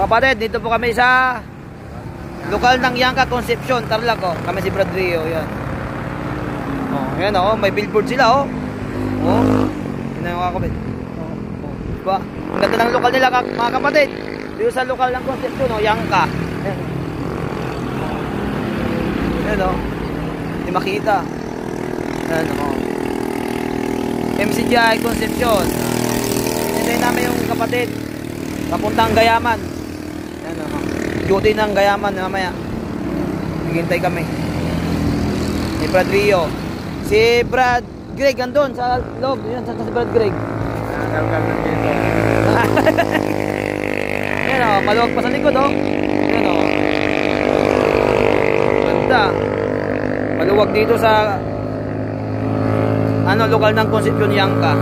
kapatid, dito po kami sa lokal ng Yangka Concepcion, Tarlac. Oh. Kami si Brad Rio, yan. Oh, yan oh, may billboard sila oh. Oh. Yan ang mga kapatid. Oh. Diba? Ang ganda ng lokal nila mga kapatid. Dito sa lokal ng Concepcion, oh, Yangka. Yan. Yan oh. Hindi makita. Yan oh. MCGI Concepcion. Hinintay namin yung kapatid papuntang Gayaman. Yan o. Duty ng Gayaman mamaya. Hintay kami. Si Brad Rio. Si Brad Greg andun sa loob. Yan sa si Brad Greg. Yan o. Maluwag pa sa likod o. Yan o. Ganda. Maluwag dito sa lokal ng Concepcion Yangka.